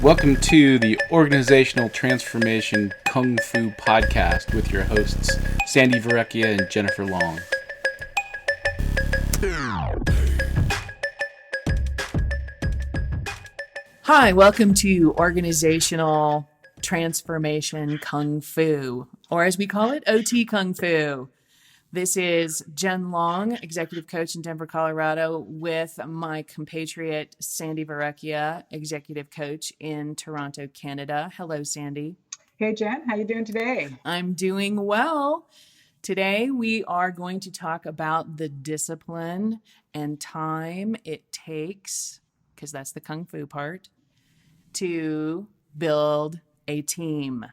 Welcome to the Organizational Transformation Kung Fu Podcast with your hosts, Sandi and Jennifer Long. Hi, welcome to Organizational Transformation Kung Fu, or as we call it, OT Kung Fu. This is Jen Long, executive coach in Denver, Colorado, with my compatriot Sandi Verrecchia, executive coach in Toronto, Canada. Hello, Sandi. Hey, Jen. How you doing today? I'm doing well. Today, we are going to talk about the discipline and time it takes, because that's the Kung Fu part, to build a team.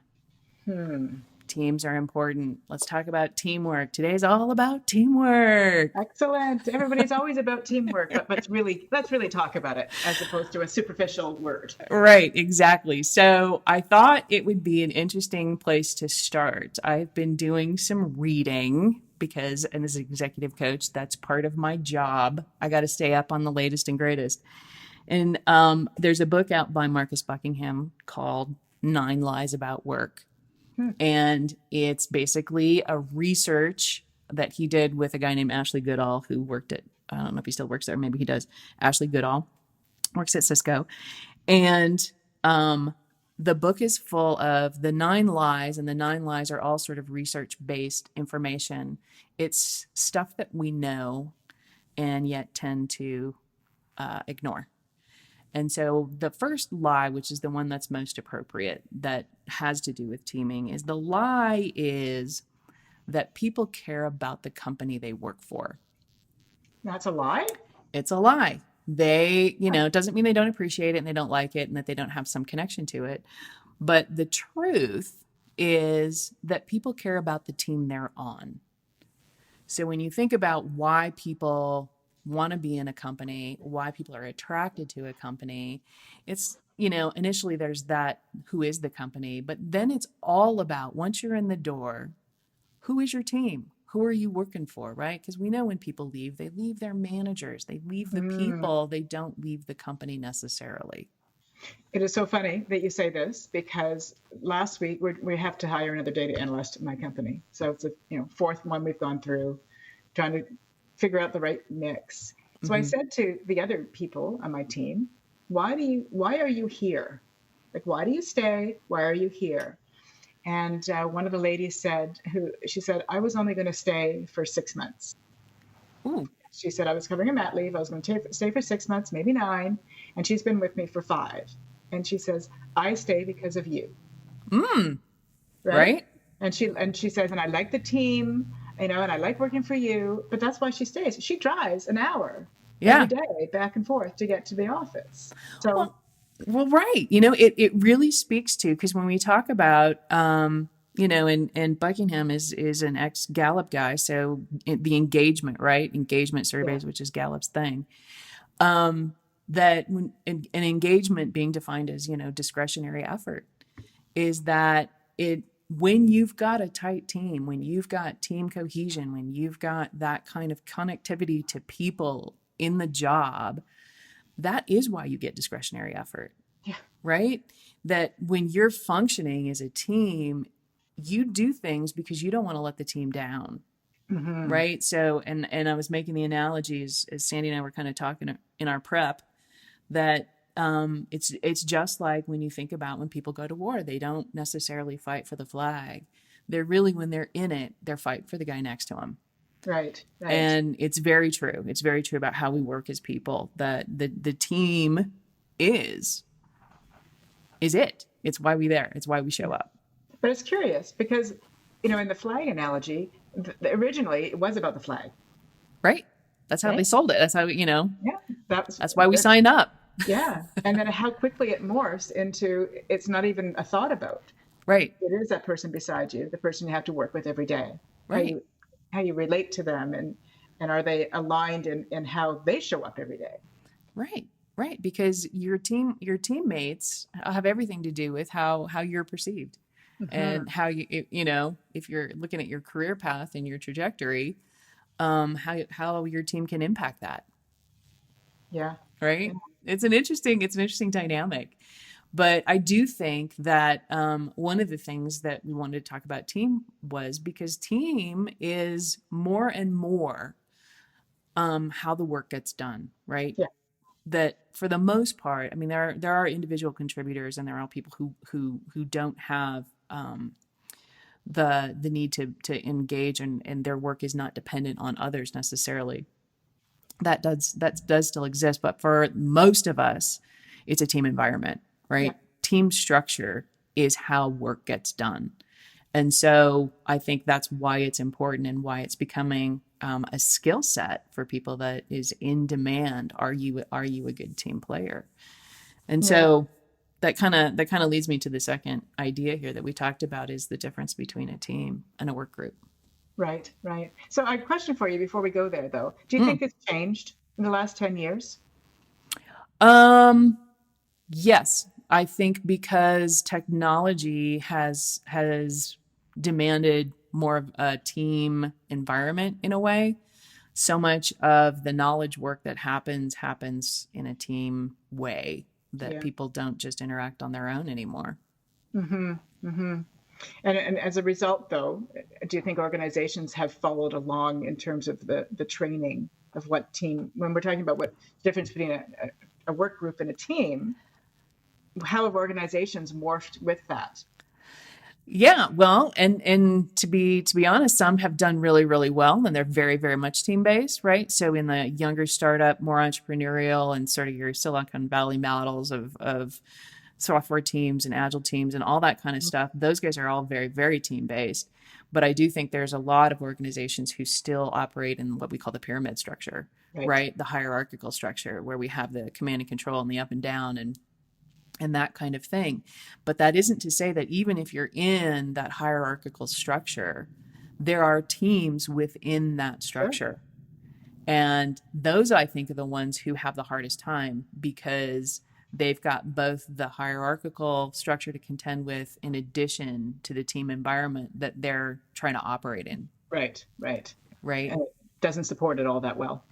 Teams are important. Let's talk about teamwork. Today's all about teamwork. Excellent. Everybody's always about teamwork, but let's really talk about it as opposed to a superficial word. Right, exactly. So I thought it would be an interesting place to start. I've been doing some reading because, and as an executive coach, that's part of my job. I got to stay up on the latest and greatest. And there's a book out by Marcus Buckingham called 9 Lies About Work. And it's basically a research that he did with a guy named Ashley Goodall who worked at, I don't know if he still works there, maybe he does. Ashley Goodall works at Cisco. And the book is full of the 9 lies, and the 9 lies are all sort of research-based information. It's stuff that we know and yet tend to ignore. And so the first lie, which is the one that's most appropriate, that has to do with teaming, is the lie is that people care about the company they work for. That's a lie? It's a lie. They, it doesn't mean they don't appreciate it and they don't like it and that they don't have some connection to it. But the truth is that people care about the team they're on. So when you think about why people want to be in a company, why people are attracted to a company, it's, initially there's that, who is the company, but then it's all about, once you're in the door, who is your team? Who are you working for, right? Because we know when people leave, they leave their managers, they leave the people, they don't leave the company necessarily. It is so funny that you say this because last week we have to hire another data analyst at my company. So it's a fourth one we've gone through, trying to figure out the right mix. So I said to the other people on my team, why are you here? Like, why do you stay? Why are you here? And one of the ladies said, I was only going to stay for 6 months. Ooh. She said, I was covering a mat leave. I was going to stay for 6 months, maybe 9. And she's been with me for 5. And she says, I stay because of you. Right. And she says, and I like the team, and I like working for you, but that's why she stays. She drives an hour every day back and forth to get to the office. So, well, right. It really speaks to, because when we talk about, and Buckingham is an ex-Gallup guy. So the engagement, right? Engagement surveys, which is Gallup's thing. That when an engagement being defined as, discretionary effort, is that when you've got a tight team, when you've got team cohesion, when you've got that kind of connectivity to people in the job, that is why you get discretionary effort. Yeah. Right? That when you're functioning as a team, you do things because you don't want to let the team down. Right? So, and I was making the analogies as Sandi and I were kind of talking in our prep, that it's just like when you think about when people go to war, they don't necessarily fight for the flag. They're really, when they're in it, they're fighting for the guy next to them. Right. And it's very true. It's very true about how we work as people, that the team is it. It's why we're there. It's why we show up. But it's curious because, in the flag analogy, originally it was about the flag. Right. That's how they sold it. That's how, Yeah. That's why we signed up. Yeah. And then how quickly it morphs into, it's not even a thought about. Right. It is that person beside you, the person you have to work with every day. Right. How you relate to them, and are they aligned in how they show up every day? Right. Because your teammates have everything to do with how you're perceived. And how if you're looking at your career path and your trajectory, how your team can impact that. Yeah. Right. It's an interesting dynamic. But I do think that one of the things that we wanted to talk about team was because team is more and more how the work gets done, right? Yeah. That for the most part, I mean, there are individual contributors and there are people who don't have the need to engage and their work is not dependent on others necessarily. That does still exist, but for most of us, it's a team environment, Yeah. right? Team structure is how work gets done. And so I think that's why it's important and why it's becoming a skill set for people that is in demand. Are you a good team player? And Yeah. so that kind of leads me to the second idea here that we talked about is the difference between a team and a work group. Right. Right. So I have a question for you before we go there, though. Do you Mm. think it's changed in the last 10 years? Um, yes, I think because technology has demanded more of a team environment in a way. So much of the knowledge work that happens in a team way that Yeah. people don't just interact on their own anymore. Mm-hmm. Mm-hmm. And as a result, though, do you think organizations have followed along in terms of the training of what team, when we're talking about what difference between a work group and a team, how have organizations morphed with that? Yeah, well, and to be honest, some have done really really well, and they're very very much team based, right? So in the younger startup, more entrepreneurial, and sort of your Silicon Valley models of software teams and agile teams and all that kind of stuff, those guys are all very very team based. But I do think there's a lot of organizations who still operate in what we call the pyramid structure, Right. right? The hierarchical structure where we have the command and control and the up and down and that kind of thing. But that isn't to say that even if you're in that hierarchical structure, there are teams within that Sure. structure. And those, I think, are the ones who have the hardest time because they've got both the hierarchical structure to contend with in addition to the team environment that they're trying to operate in, Right. Right. right? And it doesn't support it all that well.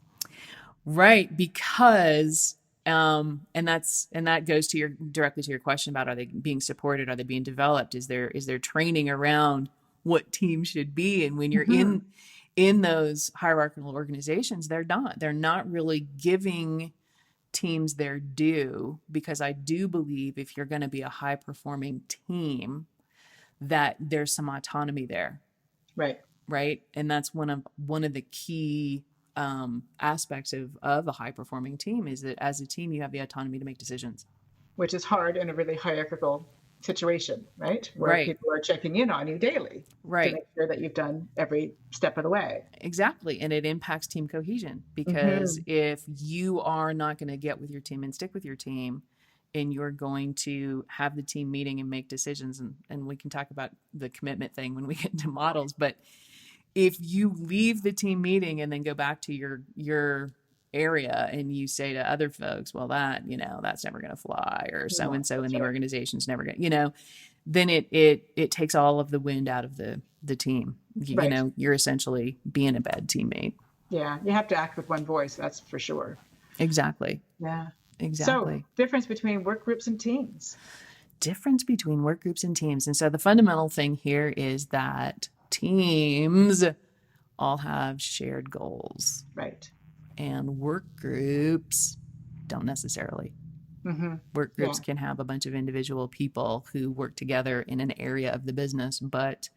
Right, because and that goes to your directly to your question about are they being supported, are they being developed, is there training around what teams should be, and when you're Mm-hmm. in those hierarchical organizations, they're not really giving teams their due because I do believe if you're going to be a high performing team that there's some autonomy there, Right. right? And that's one of the key aspects of a high performing team is that as a team you have the autonomy to make decisions. Which is hard in a really hierarchical situation, right? Where Right, people are checking in on you daily to right, make sure that you've done every step of the way. exactly. And it impacts team cohesion because Mm-hmm. if you are not going to get with your team and stick with your team, and you're going to have the team meeting and make decisions, and we can talk about the commitment thing when we get into models, but if you leave the team meeting and then go back to your area and you say to other folks, well, that's never going to fly, or so No, and so in that's the right. organization's never going to, then it takes all of the wind out of the team. Right. You're essentially being a bad teammate. Yeah. You have to act with one voice, that's for sure. Exactly. Yeah. So, Exactly. difference between work groups and teams. Difference between work groups and teams. And so the fundamental thing here is that teams all have shared goals Right. and work groups don't necessarily. Mm-hmm. Work Yeah. groups can have a bunch of individual people who work together in an area of the business, but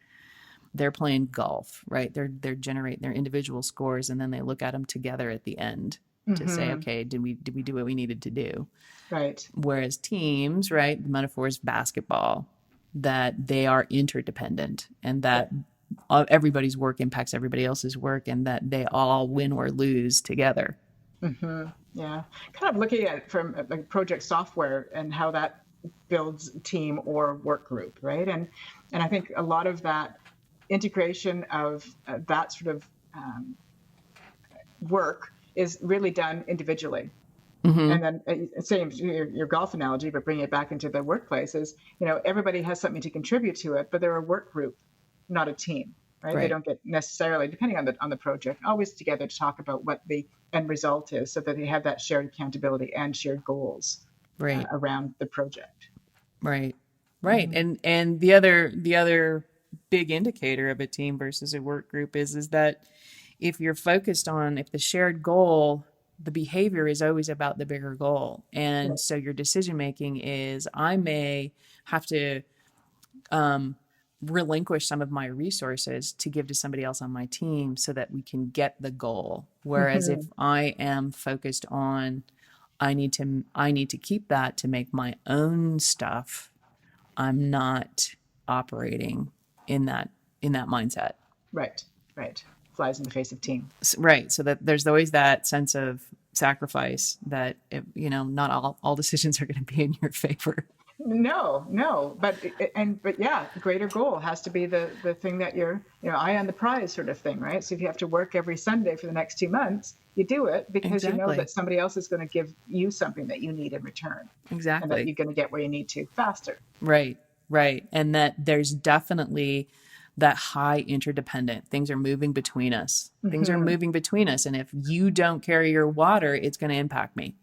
they're playing golf, right? They're generating their individual scores and then they look at them together at the end to say, Mm-hmm. okay, did we do what we needed to do? Right. Whereas teams, right, the metaphor is basketball, that they are interdependent and Right. that everybody's work impacts everybody else's work and that they all win or lose together. Mm-hmm. Yeah. Kind of looking at it from like project software and how that builds team or work group, right? And I think a lot of that integration of that sort of work is really done individually. Mm-hmm. And then same your golf analogy, but bringing it back into the workplace is, everybody has something to contribute to it, but they're a work group, not a team, right? They Right. don't get necessarily, depending on the project, always together to talk about what the end result is, so that they have that shared accountability and shared goals Right. around the project. Right. Right. And the other big indicator of a team versus a work group is that if the shared goal, the behavior is always about the bigger goal. And Right. so your decision making is I may have to um, relinquish some of my resources to give to somebody else on my team so that we can get the goal. Whereas if Mhm. I am focused on I need to keep that to make my own stuff, I'm not operating in that mindset. Right. Right. Flies in the face of team. Right. So that there's always that sense of sacrifice that not all decisions are going to be in your favor. No, no, but yeah, greater goal has to be the thing that you're, eye on the prize sort of thing, right? So if you have to work every Sunday for the next 2 months, you do it because you know Exactly. that somebody else is going to give you something that you need in return, and that Exactly. you're going to get where you need to faster. Right. Right. And that there's definitely that high interdependent. Things are moving between us. Things are Hmm. moving between us. And if you don't carry your water, it's going to impact me.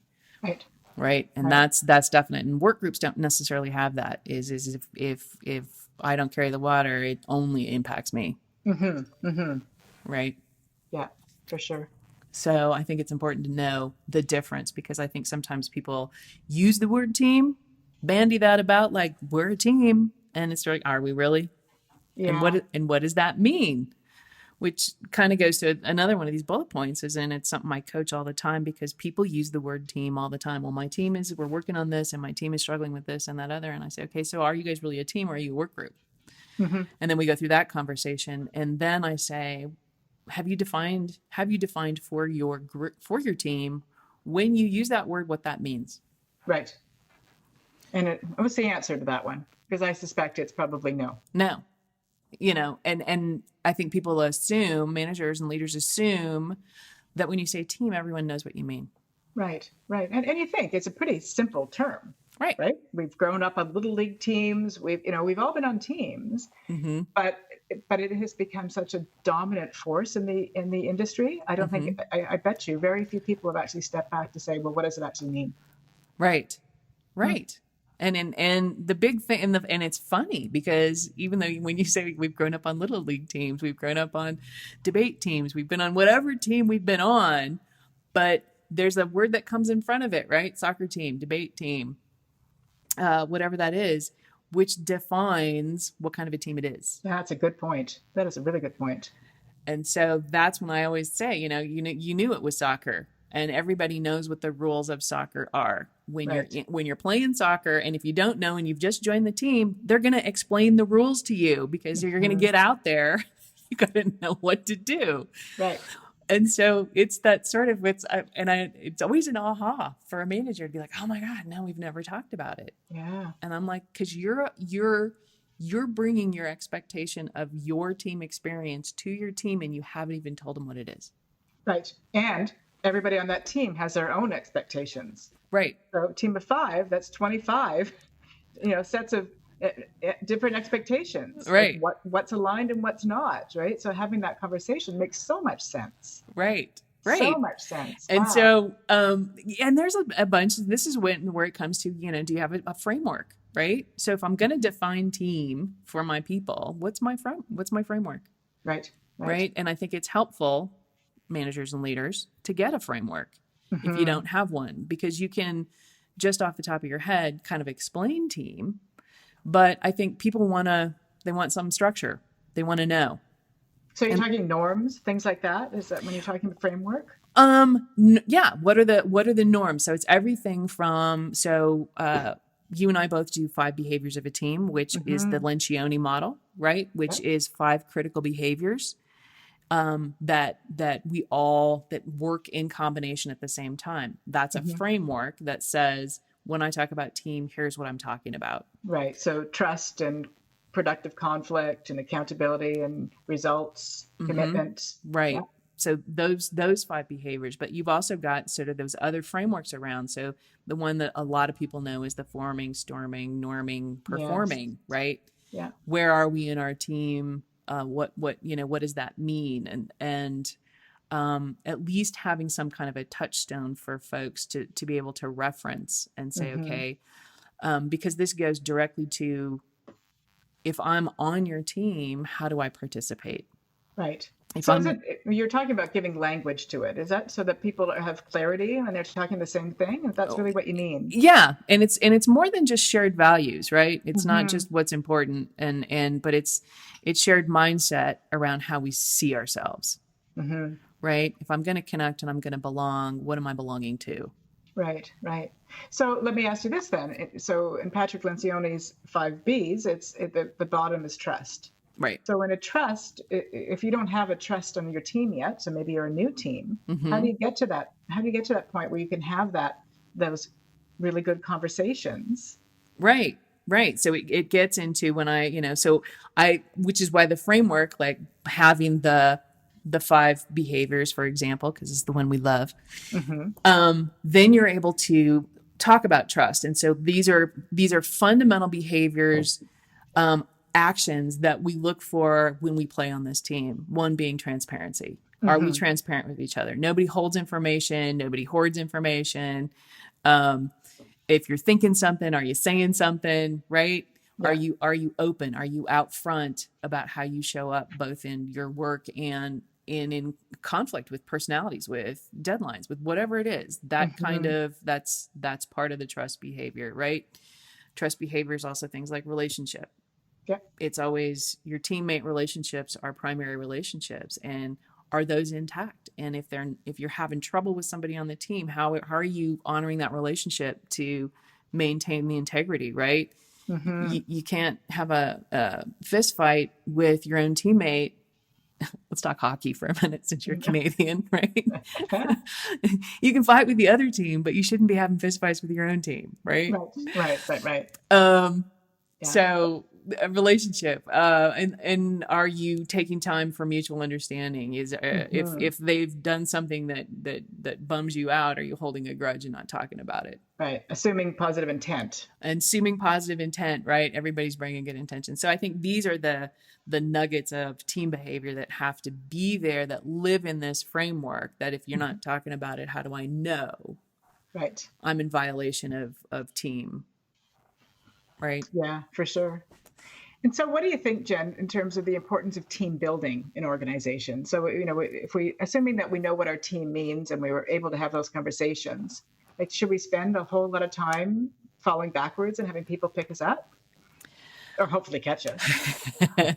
Right. Right. And Right. that's definite. And work groups don't necessarily have that. Is if I don't carry the water, it only impacts me. Hmm. Hmm. Right. Yeah, for sure. So I think it's important to know the difference because I think sometimes people use the word team, bandy that about like we're a team, and it's like, are we really? And Yeah. what does that mean? Which kind of goes to another one of these bullet points is, and it's something I coach all the time because people use the word team all the time. Well, we're working on this and my team is struggling with this and that other. And I say, okay, so are you guys really a team or are you a work group? Hmm. And then we go through that conversation. And then I say, have you defined for your group, for your team, when you use that word, what that means? Right. And what's the answer to that one? Because I suspect it's probably no. No. And I think people assume, managers and leaders assume that when you say team, everyone knows what you mean. Right, right. And you think it's a pretty simple term, Right. right? We've grown up on little league teams. We've all been on teams, Mm-hmm. but it has become such a dominant force in the industry. I don't Mm-hmm. think I bet you very few people have actually stepped back to say, well, what does it actually mean? Right. Hmm. Right. And the big thing and it's funny because even though when you say we've grown up on little league teams, we've grown up on debate teams, we've been on whatever team we've been on, but there's a word that comes in front of it, right? Soccer team, debate team, whatever that is, which defines what kind of a team it is. That's a good point. That is a really good point. And so that's when I always say, you knew it was soccer, and everybody knows what the rules of soccer are. Right. When you're playing soccer, and if you don't know and you've just joined the team, they're going to explain the rules to you because you're going to Hmm. get out there. You got to know what to do. Right. And so it's that sort of it's always an aha for a manager to be like, oh my God, no, we've never talked about it. Yeah. And I'm like, because you're bringing your expectation of your team experience to your team, and you haven't even told them what it is. Right. And everybody on that team has their own expectations. Right. So team of five, that's 25, sets of different expectations of Right. what's aligned and what's not, right? So having that conversation makes so much sense. Right. So Right. much sense. And Wow. so, and there's a bunch. This is where it comes to, do you have a framework, right? So if I'm going to define team for my people, what's my framework, Right. Right. right? And I think it's helpful, managers and leaders, to get a framework if you Hmm. don't have one, because you can just off the top of your head kind of explain team, but I think people they want some structure. They want to know. So you're And talking norms, things like that? Is that when you're talking framework? yeah, what are the norms? So it's everything from you and I both do 5 behaviors of a team, which is the Hmm. Lencioni model, right? Which Yep. is 5 critical behaviors that work in combination at the same time. That's a Hmm. framework that says when I talk about team, here's what I'm talking about. Right. So trust and productive conflict and accountability and results, Mm-hmm. commitment. Yeah. Right. So those 5 behaviors, but you've also got sort of those other frameworks around. So the one that a lot of people know is the forming, storming, norming, Yes. performing, right? Yeah. Where are we in our team? What does that mean? And at least having some kind of a touchstone for folks to be able to reference and say, Hmm. okay, because this goes directly to, if I'm on your team, how do I participate? Right. If So I'm you're talking about giving language to it. Is that so that people have clarity when they're talking the same thing? If that's really what you mean. Yeah, and it's more than just shared values, right? It's not Mm-hmm. just what's important, but it's shared mindset around how we see ourselves, Mm-hmm. right? If I'm going to connect and I'm going to belong, what am I belonging to? Right, right. So let me ask you this then. So in Patrick Lencioni's 5 Bs, the bottom is trust. Right. So in a trust, if you don't have a trust on your team yet, so maybe you're a new team, how do Mm-hmm. you get to that? How do you get to that point where you can have those really good conversations? Right. Right. So it gets into when which is why the framework, like having the 5 behaviors, for example, because it's the one we love, Mm-hmm. then you're able to talk about trust. And so these are fundamental behaviors, actions that we look for when we play on this team. One being transparency. Are we Mm-hmm. transparent with each other? Nobody holds information. Nobody hoards information. If you're thinking something, are you saying something, right? Yeah. Are you open? Are you out front about how you show up, both in your work and in conflict with personalities, with deadlines, with whatever it is? That kind Mm-hmm. of that's part of the trust behavior, right? Trust behavior is also things like relationship. Yeah. It's always your teammate relationships are primary relationships, and are those intact? And if you're having trouble with somebody on the team, how are you honoring that relationship to maintain the integrity, right? Mm-hmm. You can't have a fist fight with your own teammate. Let's talk hockey for a minute, since you're Canadian, right? You can fight with the other team, but you shouldn't be having fist fights with your own team, right? Right. Yeah. So a relationship, and are you taking time for mutual understanding? Is Mm-hmm. if they've done something that bums you out, are you holding a grudge and not talking about it? Right. Assuming positive intent. And assuming positive intent, right? Everybody's bringing good intention. So I think these are the nuggets of team behavior that have to be there, that live in this framework. That if you're not talking about it, how do I know Right. I'm in violation of team, right? Yeah, for sure. And so, what do you think, Jen, in terms of the importance of team building in organizations? So, if we, assuming that we know what our team means and we were able to have those conversations, like, should we spend a whole lot of time falling backwards and having people pick us up, or hopefully catch us?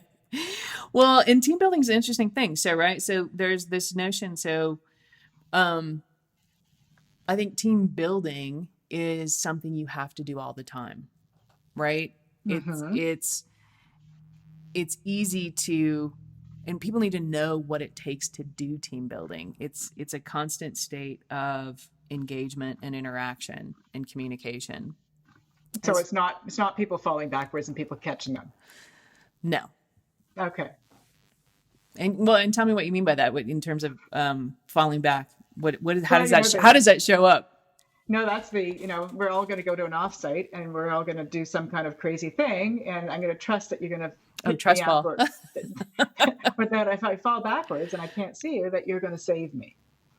Well, and team building is an interesting thing. So, right. So there's this notion. So, I think team building is something you have to do all the time, right? Mm-hmm. It's easy to, and people need to know what it takes to do team building. It's a constant state of engagement and interaction and communication. So it's not people falling backwards and people catching them. No. Okay. And tell me what you mean by that, in terms of falling back. How Well, does how does that show up? No, that's we're all going to go to an offsite and we're all going to do some kind of crazy thing. And I'm going to trust that you're going to pick Trust me up. fall. But that if I fall backwards and I can't see you, that you're going to save me.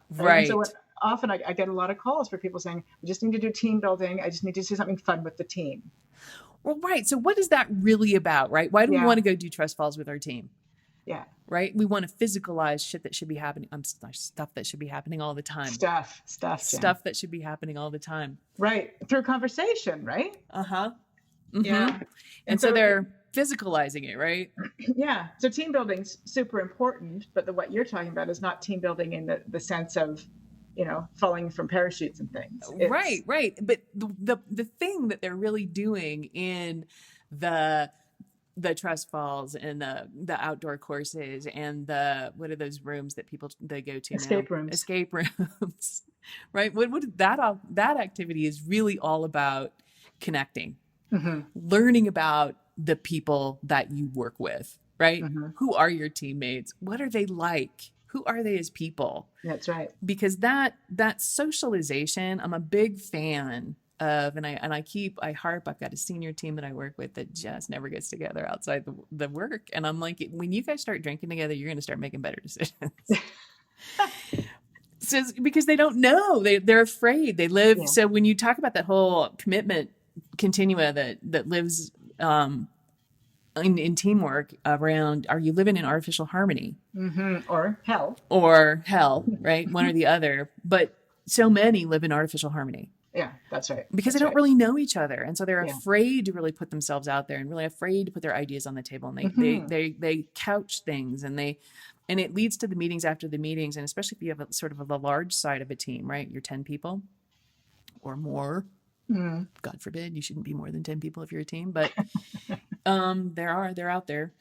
Right. And so Right. often I get a lot of calls for people saying, we just need to do team building. I just need to do something fun with the team. Well, right. So what is that really about, right? Why do we Yeah. want to go do trust falls with our team? Yeah. Right? We want to physicalize shit that should be happening. Stuff that should be happening all the time. Stuff, Jen. Stuff that should be happening all the time. Right. Through conversation, right? Uh-huh. Mm-hmm. Yeah. And so they're physicalizing it, right? Yeah. So team building's super important, but what you're talking about is not team building in the sense of, falling from parachutes and things. Right. But the thing that they're really doing in the trust falls and the outdoor courses and what are those rooms that people they go to Escape now? rooms. Escape rooms. Right? What that activity is really all about: connecting, Mm-hmm. learning about the people that you work with, right? Mm-hmm. Who are your teammates? What are they like? Who are they as people? That's right. Because that socialization, I'm a big fan of, and I harp. I've got a senior team that I work with that just never gets together outside the work, and I'm like, when you guys start drinking together, you're going to start making better decisions. So because they don't know, they're afraid. They live. Yeah. So when you talk about that whole commitment continua that lives in teamwork around, are you living in artificial harmony Or hell. or hell, right? One or the other. But so many live in artificial harmony Yeah, that's right. because they That's don't right. really know each other. And so they're Yeah. afraid to really put themselves out there and really afraid to put their ideas on the table. And they couch things, and it leads to the meetings after the meetings. And especially if you have a sort of a large side of a team, right? You're 10 people or more. God forbid, you shouldn't be more than 10 people if you're a team, but they're out there,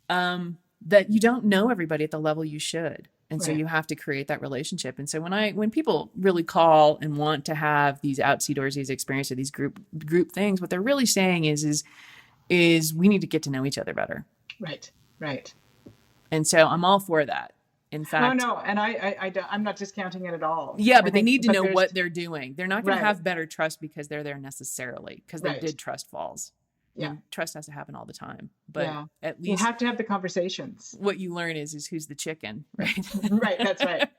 that you don't know everybody at the level you should. And so Right. you have to create that relationship. And so when people really call and want to have these outdoorsy experiences, these group things, what they're really saying is we need to get to know each other better. Right. Right. And so I'm all for that. In fact, No, and I'm not discounting it at all. yeah, I but they think- need to but know there's- what they're doing. They're not going Right. to have better trust because they're there necessarily, because they Right. did trust falls. Yeah. And trust has to happen all the time. But Yeah. at You least have to have the conversations. what you learn is who's the chicken, right? Right. That's right.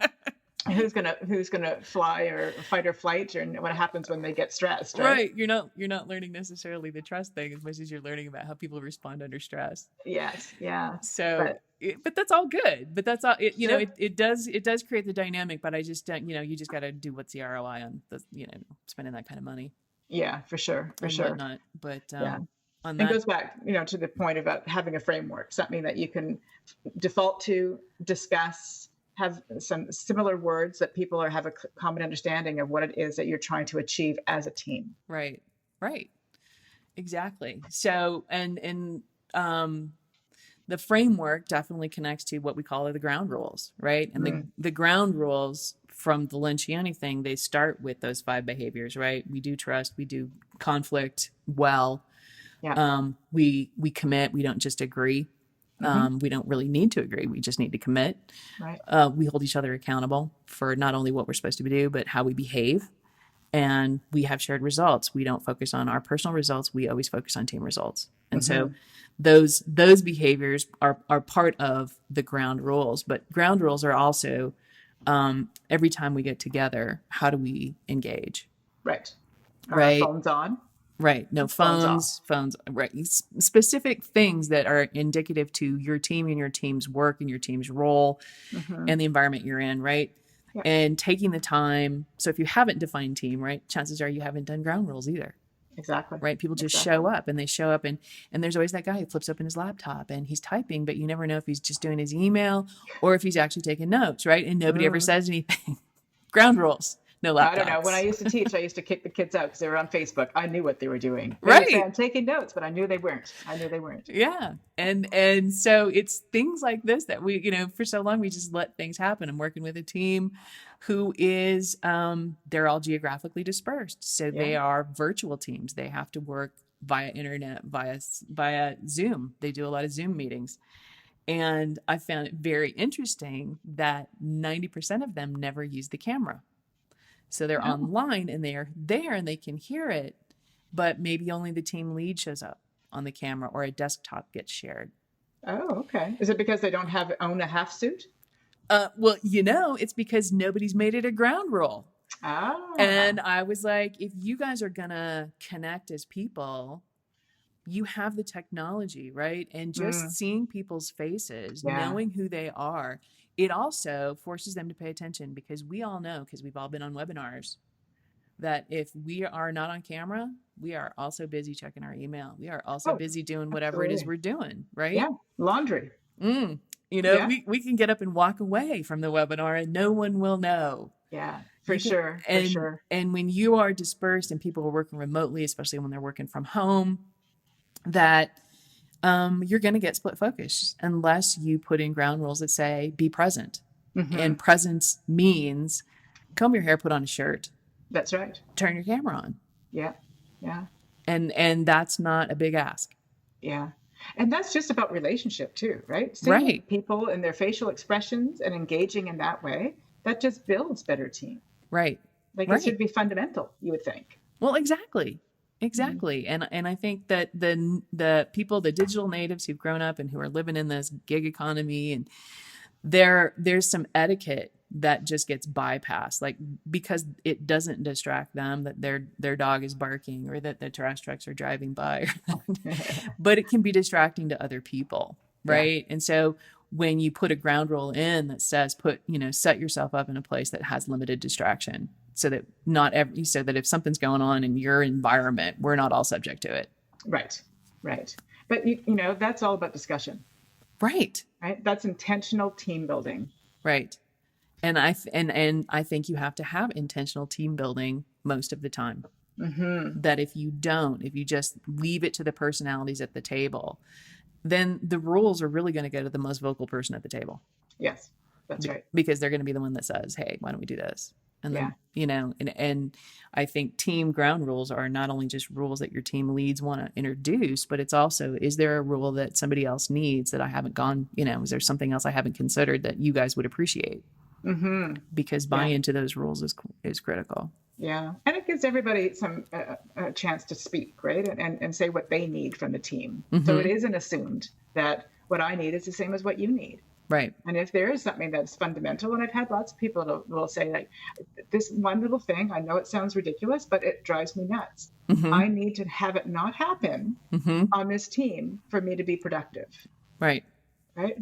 Who's gonna fly or fight or flight, or what happens when they get stressed? Right. Right. You're not learning necessarily the trust thing as much as you're learning about how people respond under stress. Yes. Yeah. So, But- but that's all good. But that's all. Sure. It does create the dynamic. But I just don't. You just got to do what's the ROI on the spending that kind of money. Yeah. For sure. For and sure. whatnot. But Yeah. on It that, goes back, to the point about having a framework, something that you can default to, discuss, have some similar words that people have a common understanding of what it is that you're trying to achieve as a team. right, exactly. So the framework definitely connects to what we call the ground rules, right? And the ground rules from the Lencioni thing, they start with those 5 behaviors, right? We do trust, we do conflict well. Yeah. We commit, we don't just agree. We don't really need to agree. We just need to commit. Right. We hold each other accountable for not only what we're supposed to do, but how we behave. And we have shared results. We don't focus on our personal results. We always focus on team results. And so those behaviors are part of the ground rules. But ground rules are also, every time we get together, how do we engage? Right. Are Right. our phones on? Right. No phones, right. Specific things that are indicative to your team and your team's work and your team's role and the environment you're in, right? Yeah. And taking the time. So if you haven't defined team, right, chances are you haven't done ground rules either. Exactly. Right. People just show up and there's always that guy who flips open his laptop and he's typing, but you never know if he's just doing his email or if he's actually taking notes, right? And nobody ever says anything. Ground rules. No laptops. I don't know. When I used to teach, I used to kick the kids out because they were on Facebook. I knew what they were doing. They would say, I'm taking notes, but I knew they weren't. Yeah. And so it's things like this that we, for so long, we just let things happen. I'm working with a team who is, they're all geographically dispersed. So they are virtual teams. They have to work via internet, via Zoom. They do a lot of Zoom meetings. And I found it very interesting that 90% of them never use the camera. So they're online and they are there and they can hear it, but maybe only the team lead shows up on the camera or a desktop gets shared. Oh, okay. Is it because they don't own a half suit? Well, it's because nobody's made it a ground rule. Ah. And I was like, if you guys are going to connect as people, you have the technology, right? And just seeing people's faces, knowing who they are, it also forces them to pay attention because we all know, because we've all been on webinars, that if we are not on camera, we are also busy checking our email. We are also busy doing whatever it is we're doing, right? Yeah, laundry. We can get up and walk away from the webinar and no one will know. Yeah, for sure. And when you are dispersed and people are working remotely, especially when they're working from home, that you're going to get split focus unless you put in ground rules that say be present. And presence means comb your hair, put on a shirt. That's right. Turn your camera on. Yeah. Yeah. And that's not a big ask. Yeah. And that's just about relationship too, right? Seeing people and their facial expressions and engaging in that way, that just builds better team. Right. It should be fundamental, you would think. Well, exactly. And I think that the people, the digital natives who've grown up and who are living in this gig economy, and there's some etiquette that just gets bypassed, like because it doesn't distract them that their dog is barking or that the trash trucks are driving by, but it can be distracting to other people, right? And so when you put a ground rule in that says set yourself up in a place that has limited distraction, so that if something's going on in your environment, we're not all subject to it. Right. But that's all about discussion. Right. That's intentional team building. Right. And I think you have to have intentional team building most of the time. That if you just leave it to the personalities at the table, then the rules are really going to go to the most vocal person at the table. Yes, that's right. Because they're going to be the one that says, "Hey, why don't we do this?" And then, and I think team ground rules are not only just rules that your team leads want to introduce, but it's also, is there a rule that somebody else needs that I haven't is there something else I haven't considered that you guys would appreciate? Because buying into those rules is critical. Yeah. And it gives everybody some a chance to speak, right? And say what they need from the team. So it isn't assumed that what I need is the same as what you need. Right. And if there is something that's fundamental, and I've had lots of people that will say, like, this one little thing, I know it sounds ridiculous, but it drives me nuts. I need to have it not happen on this team for me to be productive. Right.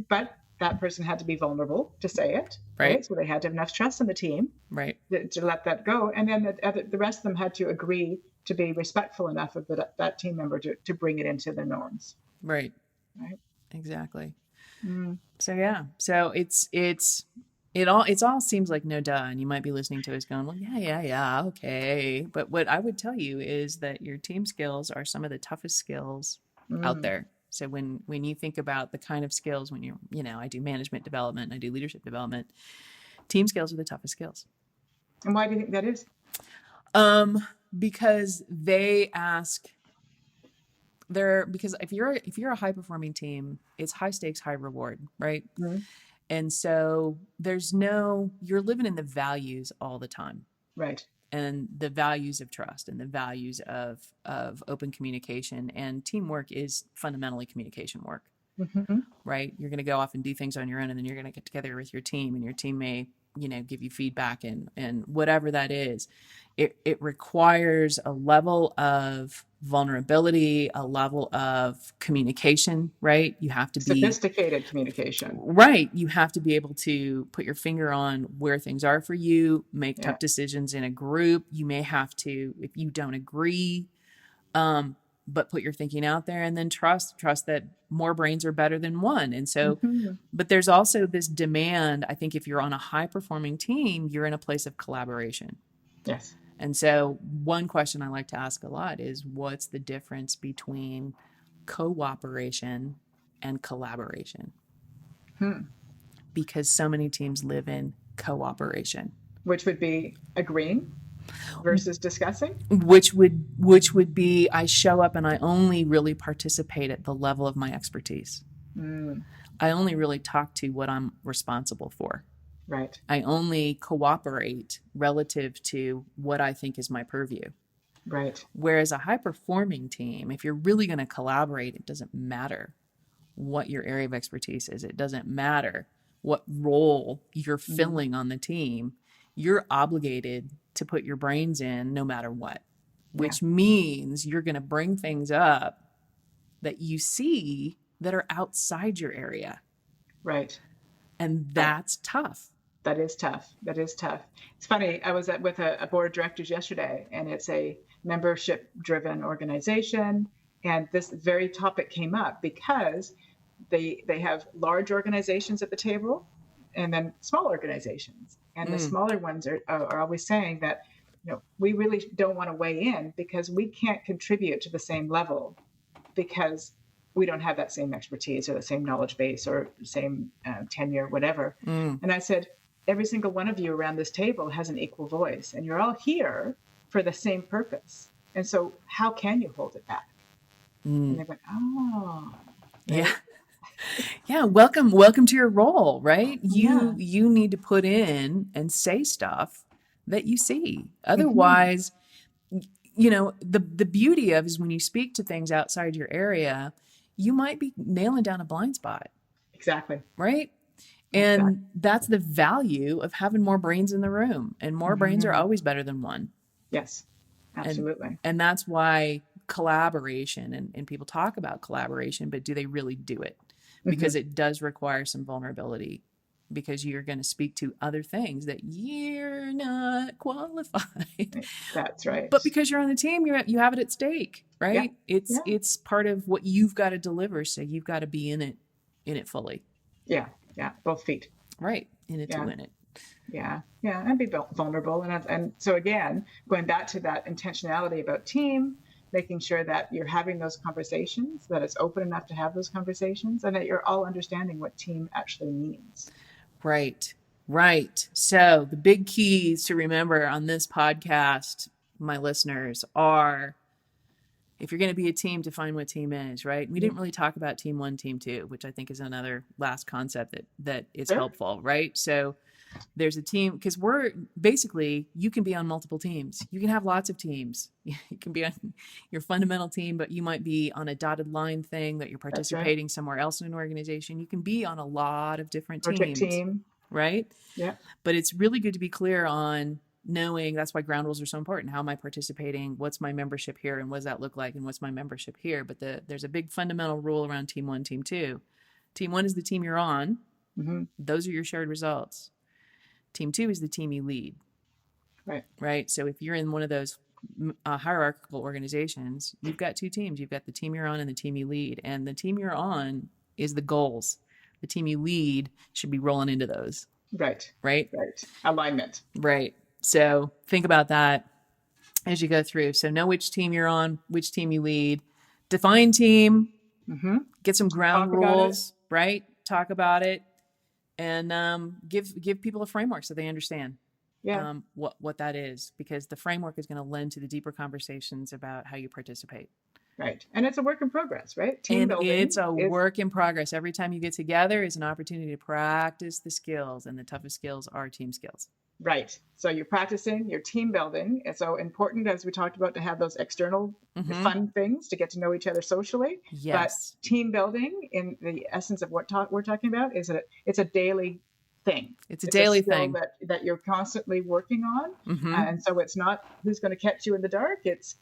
But that person had to be vulnerable to say it. Right. So they had to have enough trust in the team. Right. To let that go. And then the rest of them had to agree to be respectful enough of that team member to bring it into their norms. Right. Exactly. So yeah, so it all seems like no duh, and you might be listening to us going, well, yeah, okay. But what I would tell you is that your team skills are some of the toughest skills out there. So when you think about the kind of skills, when I do management development, and I do leadership development, team skills are the toughest skills. And why do you think that is? Because they ask. Because if you're a high performing team, it's high stakes, high reward, right? And so you're living in the values all the time, right? And the values of trust and the values of open communication, and teamwork is fundamentally communication work, right? You're going to go off and do things on your own, and then you're going to get together with your team, and your team may give you feedback and whatever that is. It requires a level of vulnerability, a level of communication, right? You have to be sophisticated communication, right? You have to be able to put your finger on where things are for you, make tough decisions in a group. You may have to, if you don't agree, but put your thinking out there, and then trust that more brains are better than one. And so, but there's also this demand. I think if you're on a high performing team, you're in a place of collaboration. Yes. And so one question I like to ask a lot is, what's the difference between cooperation and collaboration? Because so many teams live in cooperation. Which would be agreeing versus discussing? Which would be, I show up and I only really participate at the level of my expertise. I only really talk to what I'm responsible for. Right. I only cooperate relative to what I think is my purview. Right. Whereas a high-performing team, if you're really going to collaborate, it doesn't matter what your area of expertise is. It doesn't matter what role you're filling on the team. You're obligated to put your brains in no matter what, which means you're going to bring things up that you see that are outside your area. Right. And that's tough. That is tough. It's funny. I was with a board of directors yesterday, and it's a membership-driven organization. And this very topic came up because they have large organizations at the table and then small organizations. And the smaller ones are always saying that, we really don't want to weigh in because we can't contribute to the same level because we don't have that same expertise or the same knowledge base or the same tenure, whatever. And I said, every single one of you around this table has an equal voice, and you're all here for the same purpose. And so how can you hold it back? And they went, oh. Yeah. Yeah. Welcome to your role, right? You need to put in and say stuff that you see. Otherwise, the beauty of is when you speak to things outside your area, you might be nailing down a blind spot. Exactly. Right? And Exactly. that's the value of having more brains in the room. And more brains are always better than one. Yes, absolutely. And that's why collaboration, and people talk about collaboration, but do they really do it? Because it does require some vulnerability, because you're going to speak to other things that you're not qualified. That's right. But because you're on the team, you have it at stake, right? Yeah. It's part of what you've got to deliver, so you've got to be in it fully. Yeah, both feet. Right, in it to win it. Yeah, and be vulnerable. And so again, going back to that intentionality about team, making sure that you're having those conversations, that it's open enough to have those conversations, and that you're all understanding what team actually means. Right. So the big keys to remember on this podcast, my listeners, are, if you're going to be a team, define what team is, right? We didn't really talk about team 1, team 2, which I think is another last concept that is helpful, right? So there's a team, because you can be on multiple teams. You can have lots of teams. You can be on your fundamental team, but you might be on a dotted line thing that you're participating somewhere else in an organization. You can be on a lot of different Project teams, team. right? Yeah. But it's really good to be clear on knowing, that's why ground rules are so important. How am I participating? What's my membership here? And what does that look like? And what's my membership here? But there's a big fundamental rule around team 1, team 2. Team 1 is the team you're on. Those are your shared results. Team 2 is the team you lead. Right. So if you're in one of those hierarchical organizations, you've got 2 teams. You've got the team you're on and the team you lead. And the team you're on is the goals. The team you lead should be rolling into those. Right. Alignment. Right. So think about that as you go through. So know which team you're on, which team you lead, define team, get some ground rules, right? Talk about it, and give people a framework so they understand what that is, because the framework is going to lend to the deeper conversations about how you participate. Right. And it's a work in progress, right? Team building. It's a work in progress. Every time you get together is an opportunity to practice the skills, and the toughest skills are team skills. Right. So you're practicing your team building. It's so important, as we talked about, to have those external fun things to get to know each other socially. Yes. But team building, in the essence of what we're talking about, is that it's a daily thing. It's a daily thing that you're constantly working on. And so it's not who's going to catch you in the dark. It's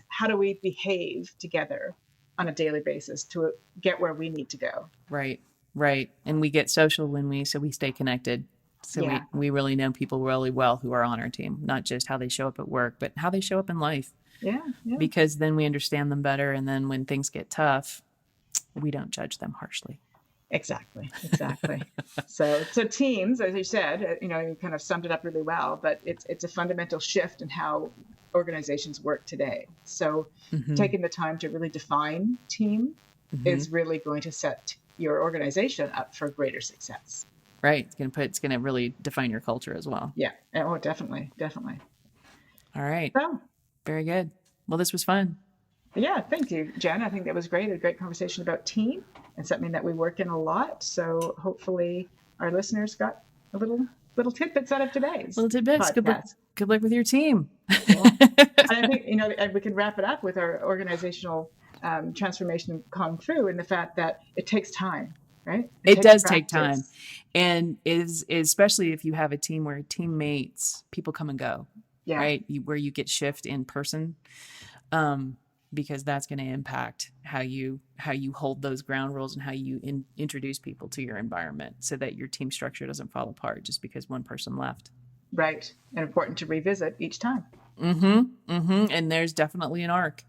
how do we behave together on a daily basis to get where we need to go. Right. And we get social when we stay connected. So we really know people really well who are on our team, not just how they show up at work, but how they show up in life. Yeah. Because then we understand them better. And then when things get tough, we don't judge them harshly. Exactly. So teams, as you said, you kind of summed it up really well, but it's a fundamental shift in how organizations work today. So taking the time to really define team is really going to set your organization up for greater success. Right. It's going to really define your culture as well. Yeah. Oh, definitely. All right. So, very good. Well, this was fun. Yeah. Thank you, Jen. I think that was great. A great conversation about team, and something that we work in a lot. So hopefully our listeners got a little tidbits out of today's podcast. Good luck with your team. And I think, and we can wrap it up with our organizational transformation Kung Fu, and the fact that it takes time. Right? It does take time. And especially if you have a team where teammates, people come and go, right? Where you get shift in person, because that's going to impact how you hold those ground rules and how you introduce people to your environment, so that your team structure doesn't fall apart just because one person left. Right. And important to revisit each time. And there's definitely an arc.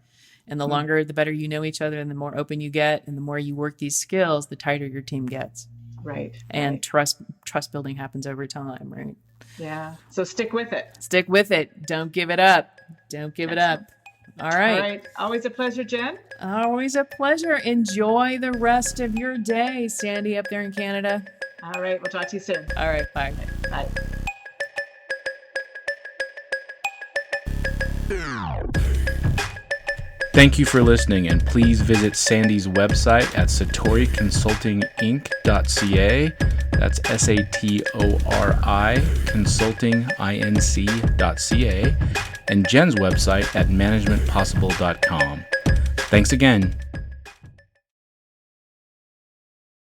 And the longer, the better you know each other, and the more open you get, and the more you work these skills, the tighter your team gets. Right. And trust building happens over time, right? Yeah. So stick with it. Don't give it up. All right. Always a pleasure, Jen. Always a pleasure. Enjoy the rest of your day, Sandi, up there in Canada. All right. We'll talk to you soon. All right. Bye. Bye. Thank you for listening, and please visit Sandi's website at satoriconsultinginc.ca. That's SATORI consultinginc.ca, and Jen's website at managementpossible.com. Thanks again.